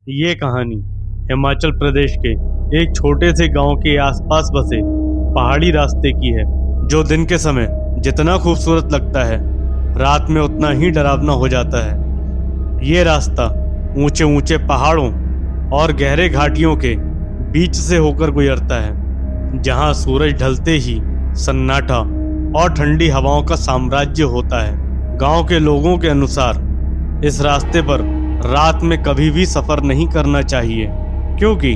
ये कहानी हिमाचल प्रदेश के एक छोटे से गांव के आसपास बसे पहाड़ी रास्ते की है, जो दिन के समय जितना खूबसूरत लगता है, रात में उतना ही डरावना हो जाता है। ये रास्ता ऊंचे ऊंचे पहाड़ों और गहरे घाटियों के बीच से होकर गुजरता है, जहां सूरज ढलते ही सन्नाटा और ठंडी हवाओं का साम्राज्य होता है। गांव के लोगों के अनुसार इस रास्ते पर रात में कभी भी सफर नहीं करना चाहिए, क्योंकि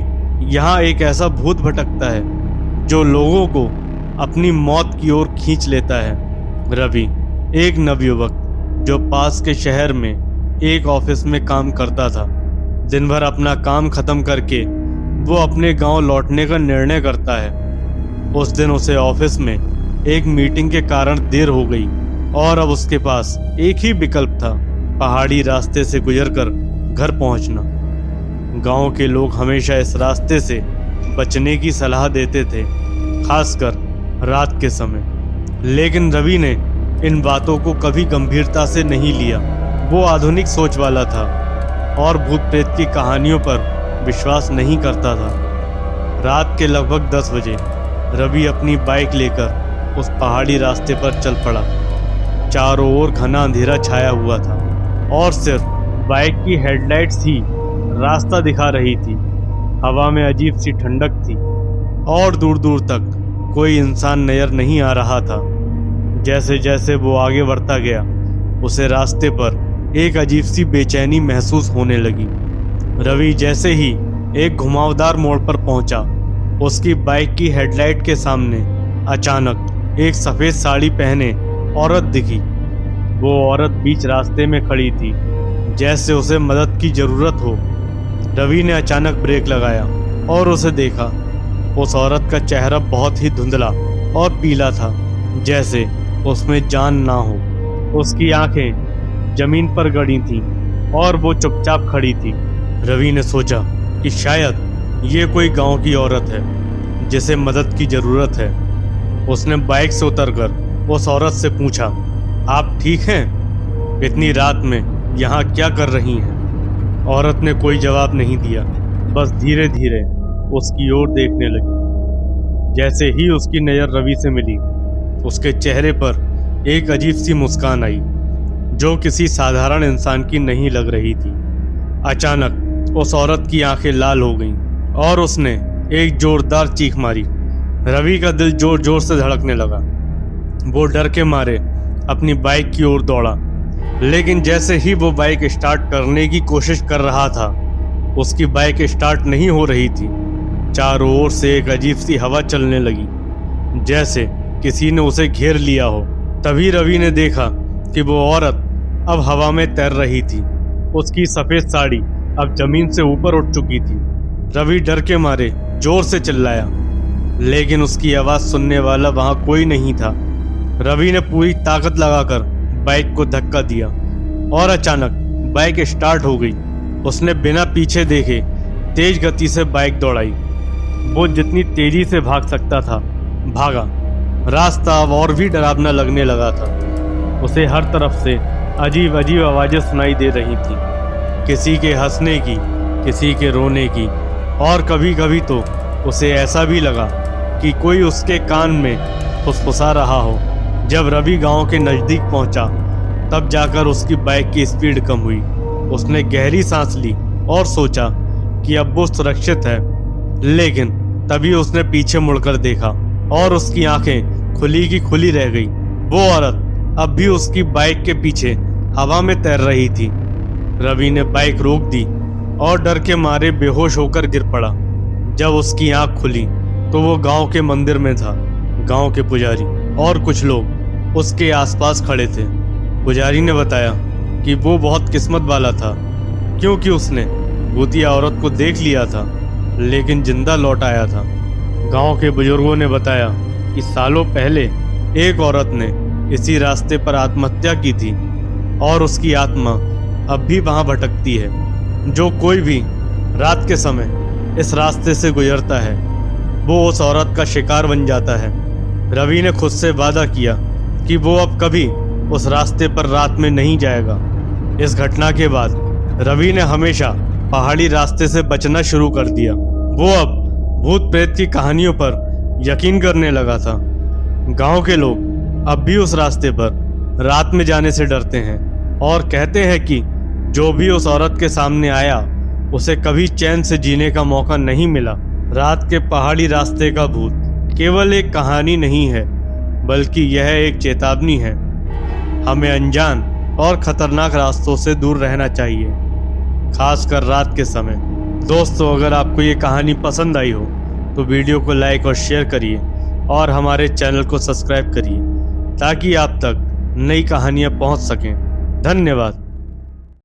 यहाँ एक ऐसा भूत भटकता है जो लोगों को अपनी मौत की ओर खींच लेता है। रवि एक नवयुवक जो पास के शहर में एक ऑफिस में काम करता था, दिन भर अपना काम खत्म करके वो अपने गांव लौटने का निर्णय करता है। उस दिन उसे ऑफिस में एक मीटिंग के कारण देर हो गई और अब उसके पास एक ही विकल्प था, पहाड़ी रास्ते से गुजरकर घर पहुंचना। गांव के लोग हमेशा इस रास्ते से बचने की सलाह देते थे, खासकर रात के समय, लेकिन रवि ने इन बातों को कभी गंभीरता से नहीं लिया। वो आधुनिक सोच वाला था और भूत प्रेत की कहानियों पर विश्वास नहीं करता था। रात के लगभग 10 बजे रवि अपनी बाइक लेकर उस पहाड़ी रास्ते पर चल पड़ा। चारों ओर घना अंधेरा छाया हुआ था और सिर्फ बाइक की हेडलाइट्स ही रास्ता दिखा रही थी। हवा में अजीब सी ठंडक थी और दूर दूर तक कोई इंसान नजर नहीं आ रहा था। जैसे जैसे वो आगे बढ़ता गया, उसे रास्ते पर एक अजीब सी बेचैनी महसूस होने लगी। रवि जैसे ही एक घुमावदार मोड़ पर पहुंचा, उसकी बाइक की हेडलाइट के सामने अचानक एक सफ़ेद साड़ी पहने औरत दिखी। वो औरत बीच रास्ते में खड़ी थी, जैसे उसे मदद की ज़रूरत हो। रवि ने अचानक ब्रेक लगाया और उसे देखा। उस औरत का चेहरा बहुत ही धुंधला और पीला था, जैसे उसमें जान ना हो। उसकी आंखें जमीन पर गड़ी थीं और वो चुपचाप खड़ी थी। रवि ने सोचा कि शायद ये कोई गांव की औरत है जिसे मदद की ज़रूरत है। उसने बाइक से उतरकर उस औरत से पूछा, आप ठीक हैं? इतनी रात में यहाँ क्या कर रही हैं? औरत ने कोई जवाब नहीं दिया, बस धीरे धीरे उसकी ओर देखने लगी। जैसे ही उसकी नज़र रवि से मिली, उसके चेहरे पर एक अजीब सी मुस्कान आई, जो किसी साधारण इंसान की नहीं लग रही थी। अचानक उस औरत की आंखें लाल हो गईं और उसने एक जोरदार चीख मारी। रवि का दिल जोर जोर से धड़कने लगा। वो डर के मारे अपनी बाइक की ओर दौड़ा, लेकिन जैसे ही वो बाइक स्टार्ट करने की कोशिश कर रहा था, उसकी बाइक स्टार्ट नहीं हो रही थी। चारों ओर से एक अजीब सी हवा चलने लगी, जैसे किसी ने उसे घेर लिया हो। तभी रवि ने देखा कि वो औरत अब हवा में तैर रही थी। उसकी सफ़ेद साड़ी अब जमीन से ऊपर उठ चुकी थी। रवि डर के मारे जोर से चिल्लाया, लेकिन उसकी आवाज़ सुनने वाला वहाँ कोई नहीं था। रवि ने पूरी ताकत लगाकर बाइक को धक्का दिया और अचानक बाइक स्टार्ट हो गई। उसने बिना पीछे देखे तेज गति से बाइक दौड़ाई। वो जितनी तेजी से भाग सकता था भागा। रास्ता अब और भी डरावना लगने लगा था। उसे हर तरफ से अजीब अजीब आवाज़ें सुनाई दे रही थी, किसी के हंसने की, किसी के रोने की, और कभी कभी तो उसे ऐसा भी लगा कि कोई उसके कान में फुसफुसा रहा हो। जब रवि गांव के नज़दीक पहुंचा, तब जाकर उसकी बाइक की स्पीड कम हुई। उसने गहरी सांस ली और सोचा कि अब वो सुरक्षित है, लेकिन तभी उसने पीछे मुड़कर देखा और उसकी आंखें खुली की खुली रह गई। वो औरत अब भी उसकी बाइक के पीछे हवा में तैर रही थी। रवि ने बाइक रोक दी और डर के मारे बेहोश होकर गिर पड़ा। जब उसकी आंख खुली तो वो गांव के मंदिर में था। गांव के पुजारी और कुछ लोग उसके आसपास खड़े थे। पुजारी ने बताया कि वो बहुत किस्मत वाला था, क्योंकि उसने भूतिया औरत को देख लिया था, लेकिन जिंदा लौट आया था। गांव के बुजुर्गों ने बताया कि सालों पहले एक औरत ने इसी रास्ते पर आत्महत्या की थी और उसकी आत्मा अब भी वहां भटकती है। जो कोई भी रात के समय इस रास्ते से गुजरता है, वो उस औरत का शिकार बन जाता है। रवि ने खुद से वादा किया कि वो अब कभी उस रास्ते पर रात में नहीं जाएगा। इस घटना के बाद रवि ने हमेशा पहाड़ी रास्ते से बचना शुरू कर दिया। वो अब भूत प्रेत की कहानियों पर यकीन करने लगा था। गांव के लोग अब भी उस रास्ते पर रात में जाने से डरते हैं और कहते हैं कि जो भी उस औरत के सामने आया उसे कभी चैन से जीने का मौका नहीं मिला। रात के पहाड़ी रास्ते का भूत केवल एक कहानी नहीं है, बल्कि यह एक चेतावनी है। हमें अनजान और खतरनाक रास्तों से दूर रहना चाहिए, खासकर रात के समय। दोस्तों, अगर आपको ये कहानी पसंद आई हो तो वीडियो को लाइक और शेयर करिए और हमारे चैनल को सब्सक्राइब करिए ताकि आप तक नई कहानियाँ पहुँच सकें। धन्यवाद।